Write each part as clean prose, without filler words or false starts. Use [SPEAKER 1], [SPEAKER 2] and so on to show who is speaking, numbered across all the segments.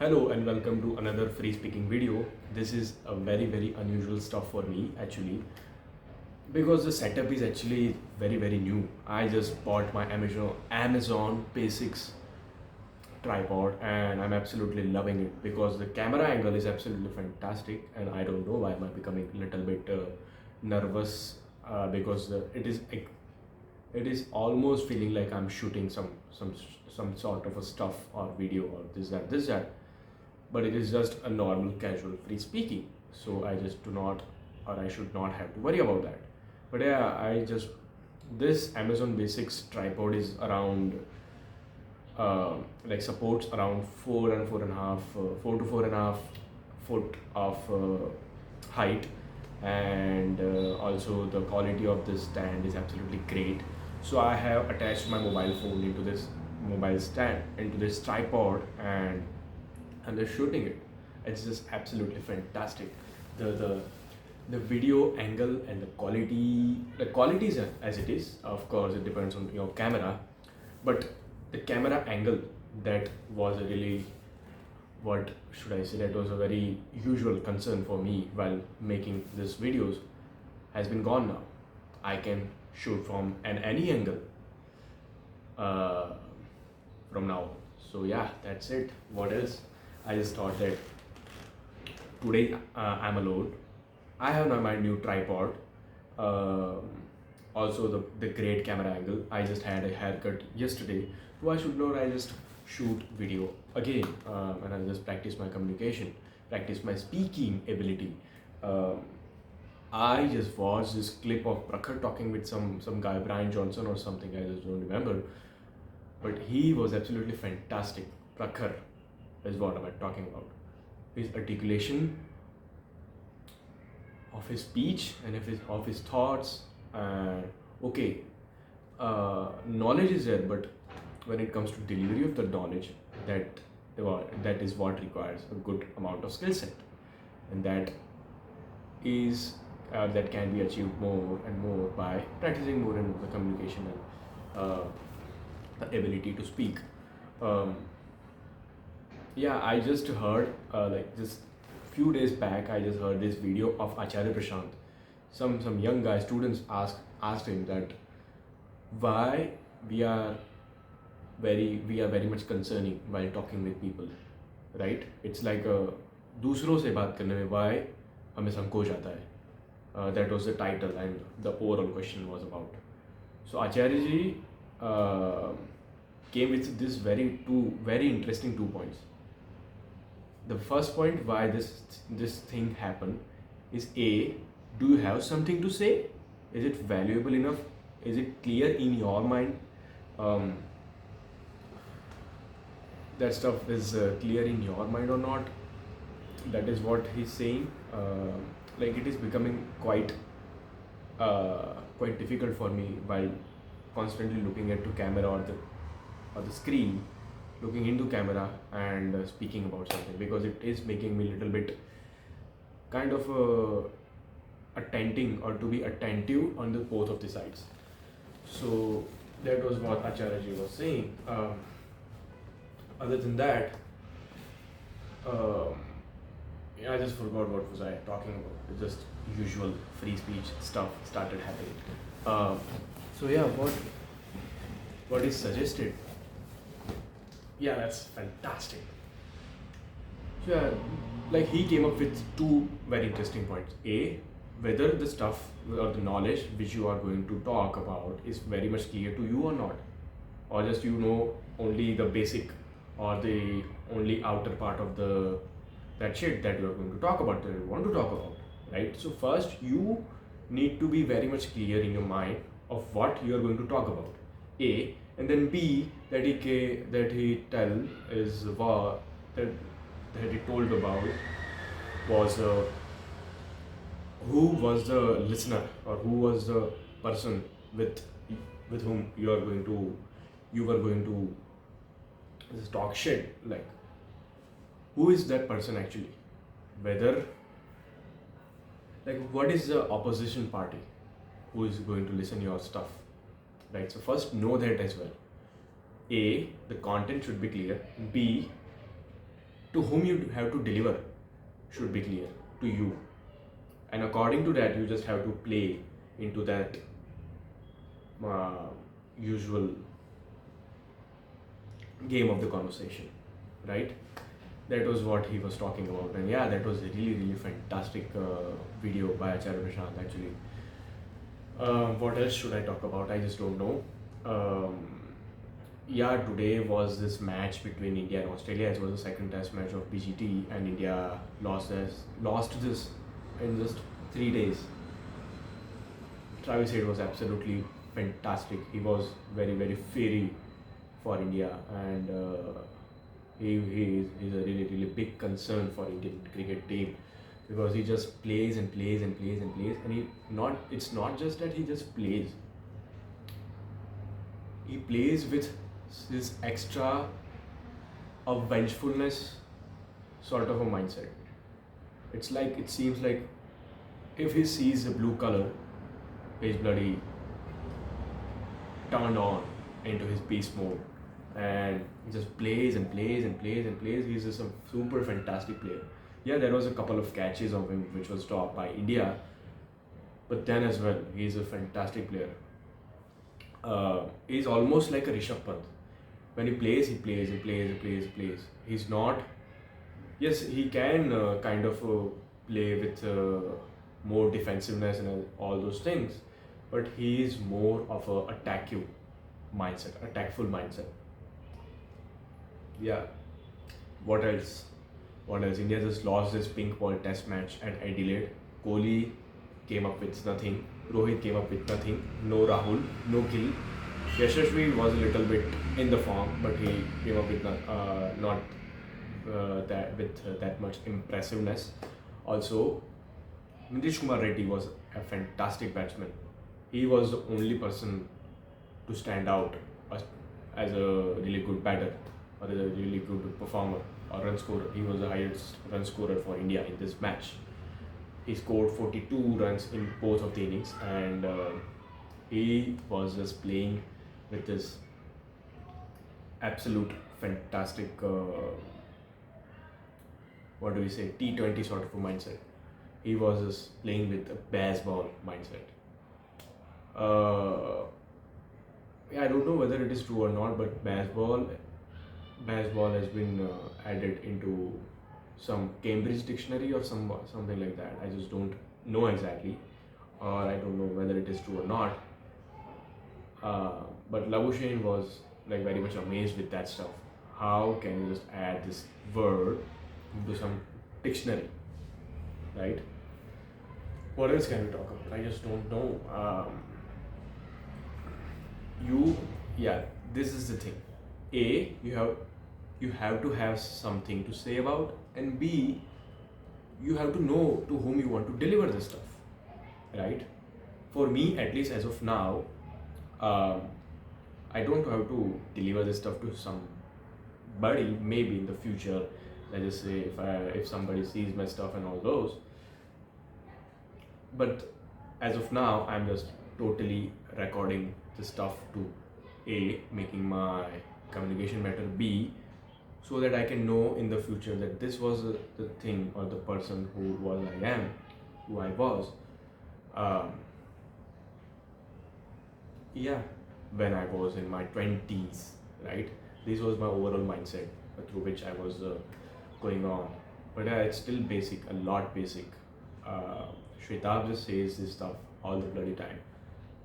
[SPEAKER 1] Hello and welcome to another free speaking video. This is a very unusual stuff for me actually because the setup is actually very new. I just bought my Amazon Basics tripod and I'm absolutely loving it because the camera angle is absolutely fantastic, and I don't know why am I becoming a little bit nervous because it is almost feeling like I'm shooting some sort of a stuff or video or this that, but it is just a normal casual free speaking, so I just do not, or I should not have to worry about that. But yeah, this Amazon Basics tripod is around like supports around 4 to 4.5 foot of height, and also the quality of this stand is absolutely great. So I have attached my mobile phone into this mobile stand into this tripod, and I'm just shooting it. It's just absolutely fantastic. The the the video angle and the quality is as it is. Of course it depends on your camera, but the camera angle, that was a really, what should I say, that was a very usual concern for me while making these videos, has been gone now. I can shoot from any angle uh, from now. So yeah, that's it. What else? I just thought that today I'm alone. I have now my new tripod. Um Also the great camera angle. I just had a haircut yesterday. Why should not I just shoot video again, and I'll just practice my communication, practice my speaking ability. Um, I just watched this clip of Prakhar talking with some guy, Brian Johnson or something. I just don't remember, but he was absolutely fantastic. Prakhar is what am I talking about? His articulation of his speech and of his thoughts. Okay, knowledge is there, but when it comes to delivery of the knowledge, that that is what requires a good amount of skill set, and is that can be achieved more and more by practicing more in the communication and the ability to speak. Um, yeah, I just heard like just few days back. I just heard this video of Acharya Prashant. Some young guy students asked him that why we are very much concerning while talking with people, right? It's like a दूसरों से बात करने में why हमें संकोच आता है. That was the title, and the overall question was about. So Acharya ji came with this very interesting 2 points. The first point why this thing happened is: A, do you have something to say? Is it valuable enough? Is it clear in your mind? Um, that stuff is clear in your mind or not? That is what he's saying. Like, it is becoming quite difficult for me while constantly looking at the camera or the screen, looking into camera and speaking about something, because it is making me a little bit kind of attenting, or to be attentive on the both of the sides. So that was what Acharya ji was saying. Other than that, um, yeah, I just forgot what was I talking about. It's just usual free speech stuff started happening. So yeah, what is suggested? Yeah, that's fantastic. So yeah, like, he came up with two very interesting points. A, whether the stuff or the knowledge which you are going to talk about is very much clear to you or not, or just only the basic or the only outer part of that shit that you are going to talk about, that you want to talk about, right? So first you need to be very much clear in your mind of what you are going to talk about. A, and then B, that he tell is what that he told about was who was the listener, or who was the person with whom you were going to just talk shit. Like, who is that person actually? Whether, like, what is the opposition party who is going to listen your stuff, right? So first know that as well. A, the content should be clear. B, to whom you have to deliver should be clear to you, and according to that you just have to play into that uh, usual game of the conversation, right? That was what he was talking about, and yeah, that was a really fantastic video by Acharya Prashant actually. What else should I talk about? I just don't know. Yeah, today was this match between India and Australia. It was the second test match of BGT, and India lost this in just 3 days. Travis Head was absolutely fantastic. He was very fiery for India, and he's a really big concern for Indian cricket team, because he just plays and plays and plays and plays, and it's not just that he just plays. He plays with this extra of vengefulness sort of a mindset. It seems like if he sees the blue color, he's bloody turned on into his beast mode, and he just plays and plays and plays and plays. He's just a super fantastic player. Yeah, there was a couple of catches of him which was stopped by India, but then as well, he's a fantastic player. He's almost like a Rishabh Pant. When he plays, he plays, he plays, he plays, he plays. He's not. Yes, he can kind of play with more defensiveness and all those things, but he is more of a attackful mindset. Yeah. What else? What else? India just lost this pink ball test match at Adelaide. Kohli came up with nothing. Rohit came up with nothing. No Rahul, no Gill. Yashasvi was a little bit in the form, but he came up with not that much impressiveness. Also, Nitish Kumar Reddy was a fantastic batsman. He was the only person to stand out as a really good batter, or as a really good performer or run scorer. He was the highest run scorer for India in this match. He scored 42 runs in both of the innings, and he was just playing with this absolute fantastic, what do we say, T20 sort of a mindset. He was just playing with a baseball mindset. Yeah, I don't know whether it is true or not, but baseball has been added into some Cambridge dictionary or something like that. I just don't know exactly, or I don't know whether it is true or not. But Labuschagne was like very much amazed with that stuff. How can you just add this word into some dictionary, right? What else can we talk about? I just don't know. Yeah, this is the thing. A, you have to have something to say about, and B, you have to know to whom you want to deliver this stuff, right? For me, at least as of now, I don't have to deliver this stuff to somebody. Maybe in the future, let's just say if somebody sees my stuff and all those. But as of now, I'm just totally recording the stuff to A, making my communication better, B, so that I can know in the future that this was the thing or the person who I was. Yeah, when I was in my 20s, right? This was my overall mindset through which I was going on. But it's still basic, a lot basic. Shwetab just says this stuff all the bloody time.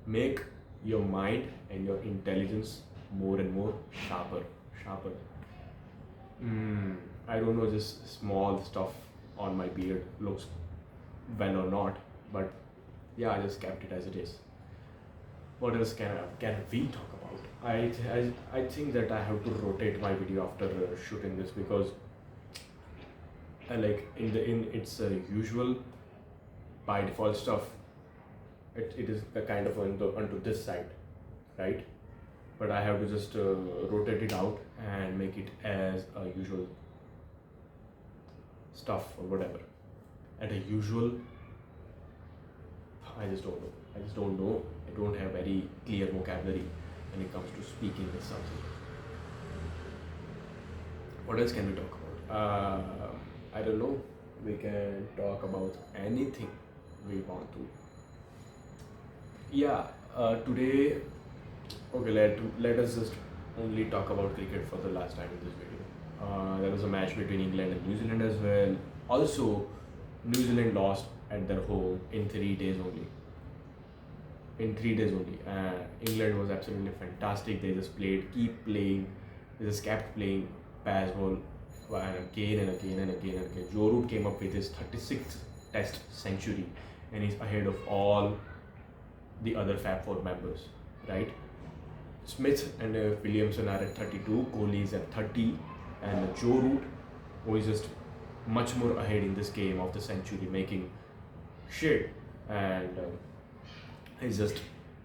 [SPEAKER 1] Make your mind and your intelligence more and more sharper. I don't know, just small stuff on my beard looks well or not, but yeah, I just kept it as it is. What else can we talk about? I think that I have to rotate my video after shooting this, because I like in its usual by default stuff. It is the kind of onto this side, right? But I have to just rotate it out and make it as a usual stuff or whatever. At a usual, I just don't know. I don't have very clear vocabulary when it comes to speaking with something. What else can we talk about? uh, I don't know, we can talk about anything we want to. Yeah, today, okay, let us just only talk about cricket for the last time in this video. There was a match between England and New Zealand as well. Also, New Zealand lost at their home in 3 days only. In 3 days only. England was absolutely fantastic. They just played, keep playing, they just kept playing pass ball and again and again and again and again. Joe Root came up with his 36th Test century, and he's ahead of all the other Fab Four members, right? Smith and Williamson are at 32, Kohli is at 30, and Joe Root, who is just much more ahead in this game of the century, making shit, and he's just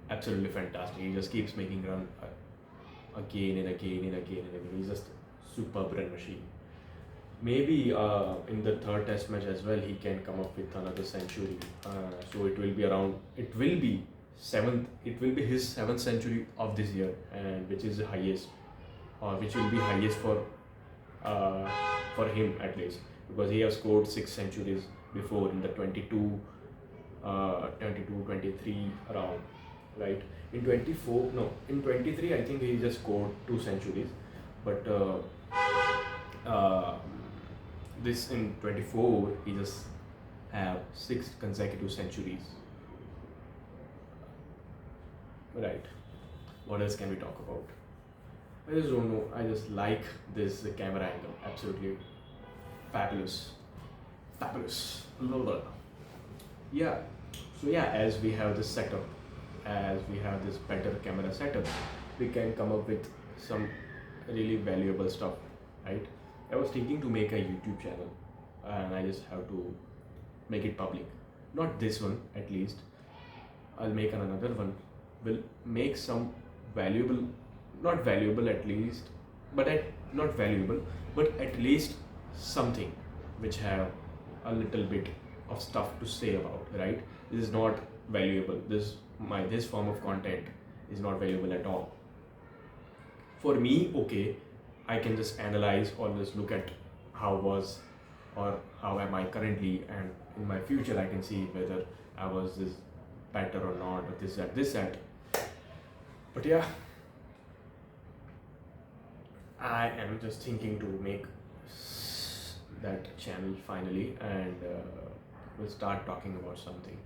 [SPEAKER 1] absolutely fantastic. He just keeps making run again and again and again and again. He's just superb run machine. Maybe in the third test match as well, he can come up with another century. So it will be around. It will be seventh. It will be his seventh century of this year, and which is the highest, or which will be highest for him at least, because he has scored 6 centuries before in the 22, 23 around, right? In 24, no, in 23, I think he just scored 2 centuries, but uh, this in 24, he just have 6 consecutive centuries, right? What else can we talk about? I just don't know. I just like this camera angle. Absolutely fabulous, fabulous. Lol. Yeah. So yeah, as we have this setup, as we have this better camera setup, we can come up with some really valuable stuff, right? I was thinking to make a YouTube channel, and I just have to make it public. Not this one, at least. I'll make another one. Will make some valuable, not valuable at least, not valuable, but at least something which have a little bit of stuff to say about, right? This is not valuable. This form of content is not valuable at all. For me, okay, I can just analyze or just look at how was or how am I currently, and in my future I can see whether I was this better or not, or this that. But yeah, I am just thinking to make that channel finally, and we'll start talking about something.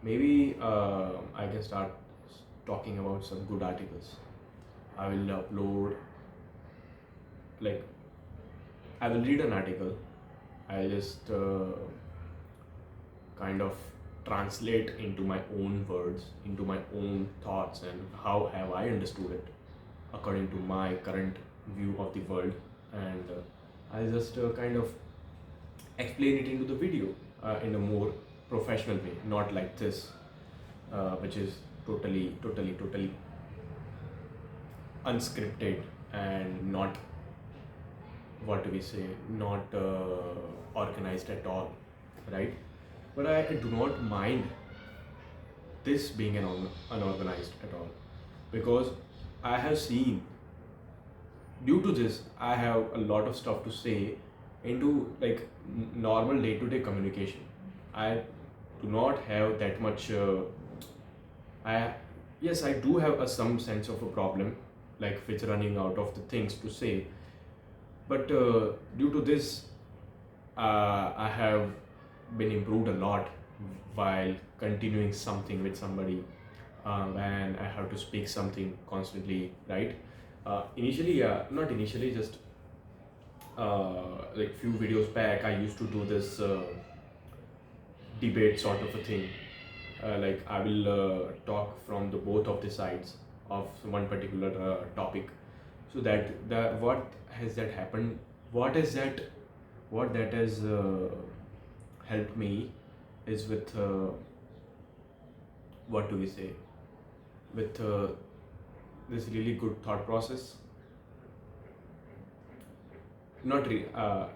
[SPEAKER 1] Maybe I can start talking about some good articles. I will upload, like, I will read an article. I'll just kind of translate into my own words, into my own thoughts, and how have I understood it according to my current view of the world, and I'll just kind of explain it into the video in a more professional way, not like this, which is totally unscripted and not, what do we say, not organized at all, right? But I do not mind this being unorganized at all, because I have seen, due to this, I have a lot of stuff to say into like normal day-to-day communication. I do not have that much. I Yes, I do have some sense of a problem, like which running out of the things to say. But due to this, I have been improved a lot while continuing something with somebody, when I have to speak something constantly, right? Initially, not initially, just like few videos back, I used to do this debate sort of a thing. Like I will talk from the both of the sides of one particular topic, so that what has that happened, what that has helped me is with what do we say, with this really good thought process, not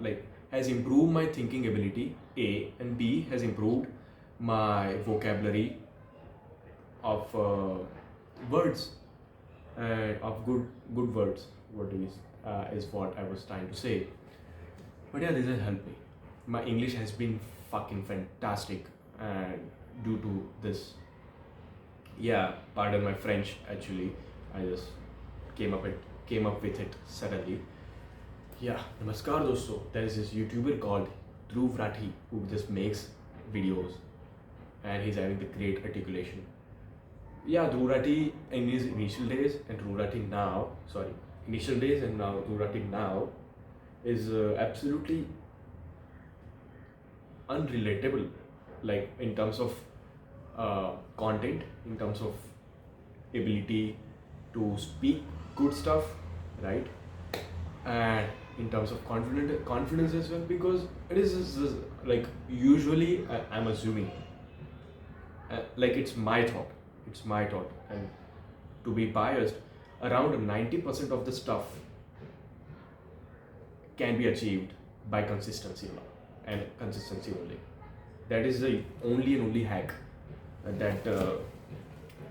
[SPEAKER 1] like has improved my thinking ability, A, and B has improved my vocabulary of words, of good words. What is what I was trying to say. But yeah, this has helped me. My English has been fucking fantastic, and due to this, yeah, pardon my French. Actually, I just came up it came up with it suddenly. Yeah, namaskar dosto. There is this YouTuber called Dhruv Rathi who just makes videos, and he's having the great articulation. Yeah, Dhruv Rathi in his initial days and Dhruv Rathi now, sorry, initial days and now Dhruv Rathi now is absolutely unrelatable, like in terms of content, in terms of ability to speak good stuff, right? And in terms of confidence as well, because it is just, like usually I'm assuming, like it's my thought, and to be biased, around 90% of the stuff can be achieved by consistency and consistency only. That is the only and only hack that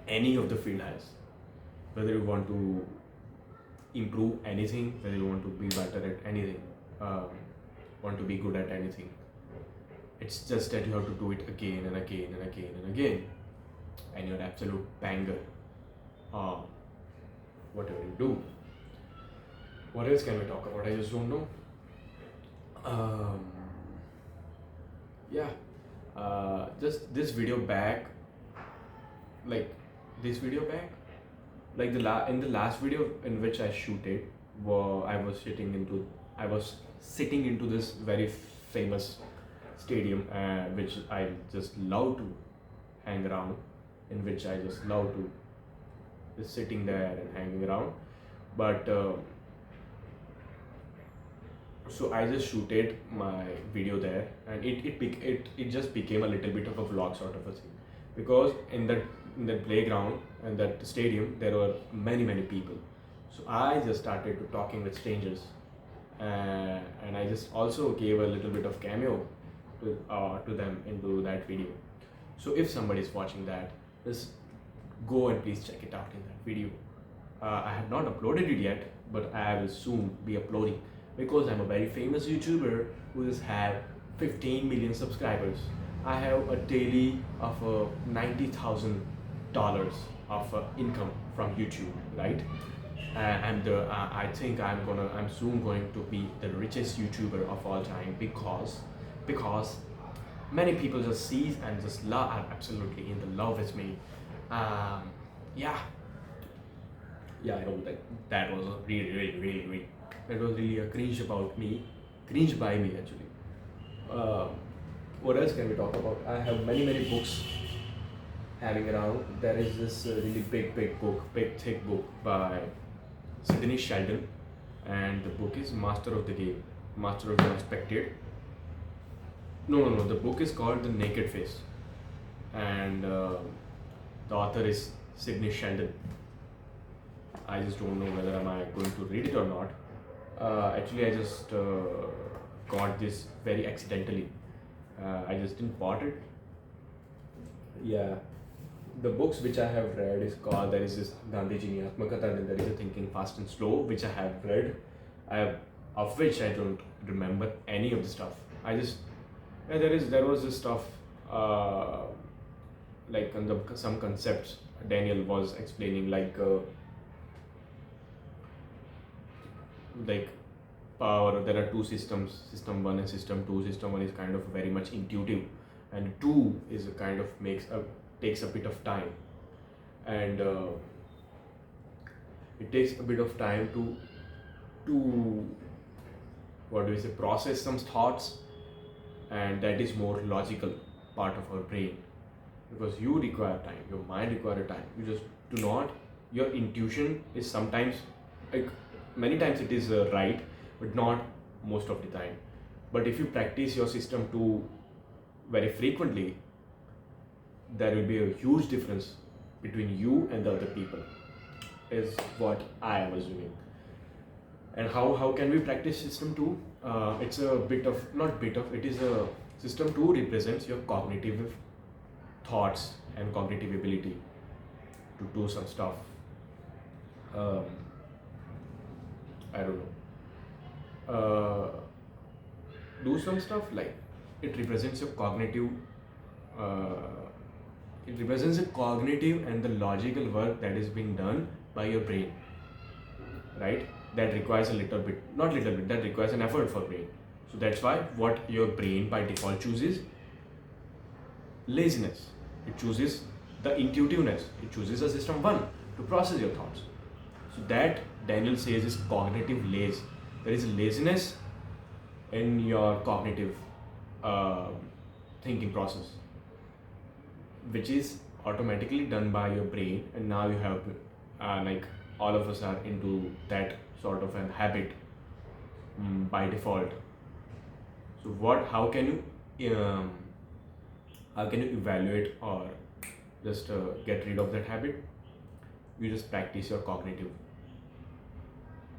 [SPEAKER 1] any of the field has. Whether you want to improve anything, whether you want to be better at anything, want to be good at anything, it's just that you have to do it again and again and again and again, and you're an absolute banger. Whatever you do. What else can we talk about? I just don't know. Um, yeah, just this video back, like this video back, like in the last video in which I shooted, I was sitting into this very famous stadium, which I just love to hang around, in which I just love to just sitting there and hanging around, but. So I just shooted my video there, and it just became a little bit of a vlog sort of a thing, because in that playground and that stadium there were many people. So I just started to talking with strangers, and I just also gave a little bit of cameo to them into that video. So if somebody is watching that, just go and please check it out in that video. I have not uploaded it yet, but I will soon be uploading, because I'm a very famous YouTuber who just have 15 million subscribers. I have a daily of $90,000 of income from YouTube, right? And I think I'm soon going to be the richest YouTuber of all time, because many people just see and just love, are absolutely in the love with me. Um, yeah, yeah, I know that was really that was really a cringe by me actually. Um, what else can we talk about? I have many books having around. There is this really big thick book by Sidney Sheldon, and the book is Master of the Game, Master of the Unexpected. No. The book is called The Naked Face, and the author is Sidney Sheldon. I just don't know whether am I going to read it or not. Actually, I just got this very accidentally. I just didn't bought it. Yeah, the books which I have read is called, there is this Gandhiji Niyatmakata, and there is a Thinking Fast and Slow, which I have read. Of which I don't remember any of the stuff. I just there was this stuff, like on some concepts Daniel was explaining, like power. There are two systems, system 1 and system 2. System 1 is kind of very much intuitive, and 2 is a kind of takes a bit of time, and it takes a bit of time to what do we say, process some thoughts, and that is more logical part of our brain, because you require time, your mind require time. You just do not, your intuition is sometimes, like many times it is right, but not most of the time. But if you practice your system 2 very frequently, there will be a huge difference between you and the other people, is what I am assuming. And how can we practice system 2? It's a bit of, not bit of, it is a, system 2 represents your cognitive thoughts and cognitive ability to do some stuff. I don't know. do some stuff like it represents your cognitive uh, it represents the cognitive and the logical work that is being done by your brain, right? That requires a little bit, not little bit, that requires an effort for brain. So that's why what your brain by default chooses, laziness. It chooses the intuitiveness. It chooses a system one to process your thoughts. So that Daniel says is cognitive laze. There is laziness in your cognitive uh, thinking process, which is automatically done by your brain, and now you have like all of us are into that sort of an habit by default. So what? How can you evaluate or just get rid of that habit? You just practice your cognitive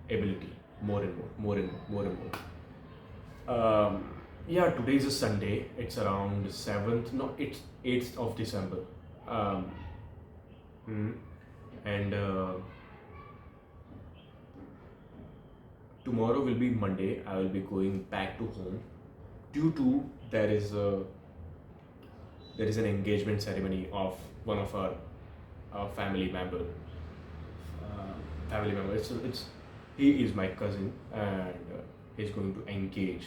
[SPEAKER 1] ability more and more, more and more, more and more. Yeah, today is a Sunday. It's around 7th, no, it's 8th of December. Um, mm, and tomorrow will be Monday. I will be going back to home due to there is an engagement ceremony of one of our family member. Family member. It's he is my cousin, and he's going to engage.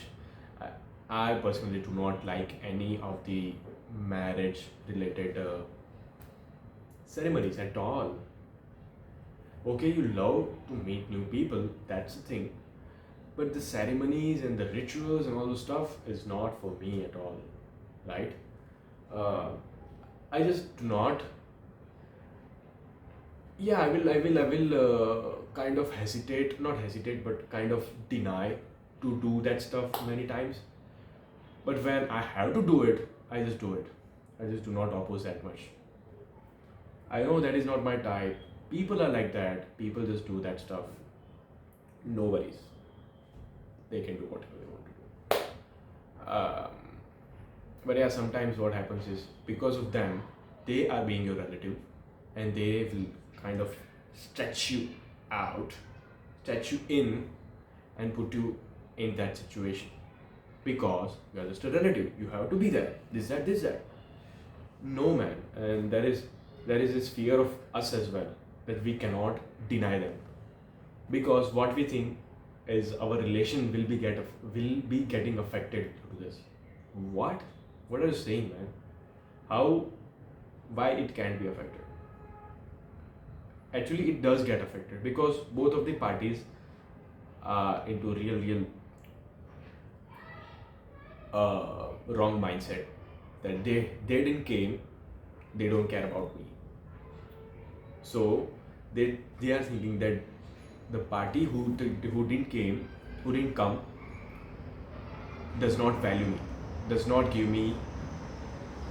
[SPEAKER 1] I, I personally do not like any of the marriage related ceremonies at all. Okay, you love to meet new people, that's the thing, but the ceremonies and the rituals and all the stuff is not for me at all, right? Uh, I just do not. Yeah, I will kind of hesitate, not hesitate, but kind of deny to do that stuff many times. But when I have to do it, I just do it. I just do not oppose that much. I know that is not my type. People are like that. People just do that stuff. No worries. They can do whatever they want to do. But yeah, sometimes what happens is because of them, they are being your relative, and they will kind of stretch you out, stretch you in, and put you in that situation because you are just a relative. You have to be there. This, that, this, that. No, man, and there is this fear of us as well that we cannot deny them because what we think is our relation will be getting affected due to this. What? What are you saying, man? How? Why it can't be affected? Actually, it does get affected because both of the parties are into real wrong mindset that they didn't came, they don't care about me. So they are thinking that the party who didn't came, who didn't come, does not value me, does not give me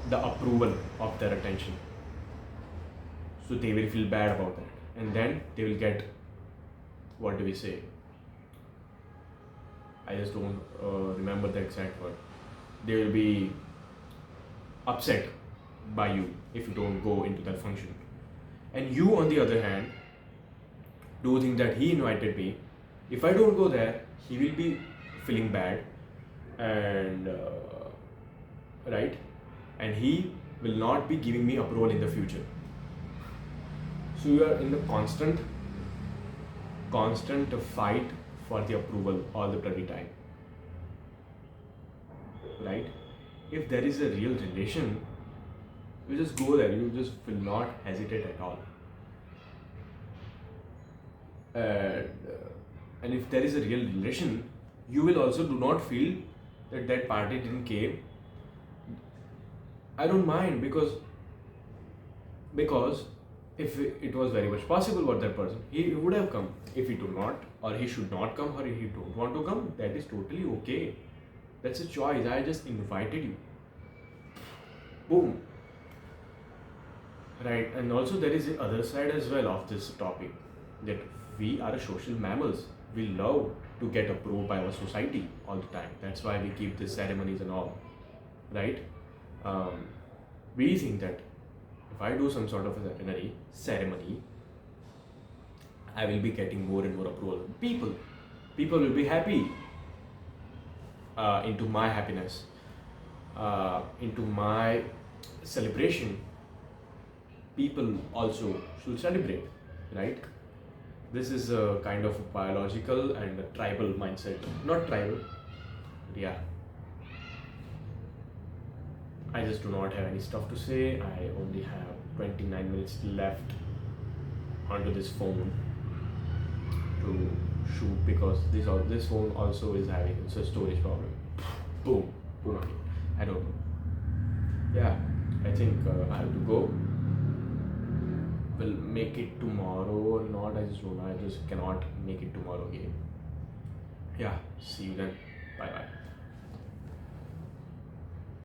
[SPEAKER 1] the approval of their attention. So they will feel bad about that, and then they will get, what do we say? I just don't remember the exact word. They will be upset by you if you don't go into that function. And you, on the other hand, do think that he invited me. If I don't go there, he will be feeling bad, and right, and he will not be giving me approval in the future. So you are in the constant fight for the approval all the bloody time, right? If there is a real relation, you just go there. You just will not hesitate at all. And if there is a real relation, you will also do not feel that that party didn't came. I don't mind because if it was very much possible for that person, he would have come. If he do not, or he should not come, or if he don't want to come, that is totally okay. That's a choice. I just invited you. Boom. Right, and also there is the other side as well of this topic that we are social mammals. We love to get approved by our society all the time. That's why we keep these ceremonies and all, right? We think that if I do some sort of a ceremony, I will be getting more and more approval. People will be happy. into my happiness, into my celebration, people also should celebrate, right? This is a kind of biological and a tribal mindset. Not tribal, yeah. I just do not have any stuff to say. I only have 29 minutes left onto this phone to shoot because this phone also is having a storage problem. Boom, boom. I don't know. Yeah, I think I have to go. Will make it tomorrow or not? I just don't know. I just cannot make it tomorrow again. Yeah, see you then. Bye bye.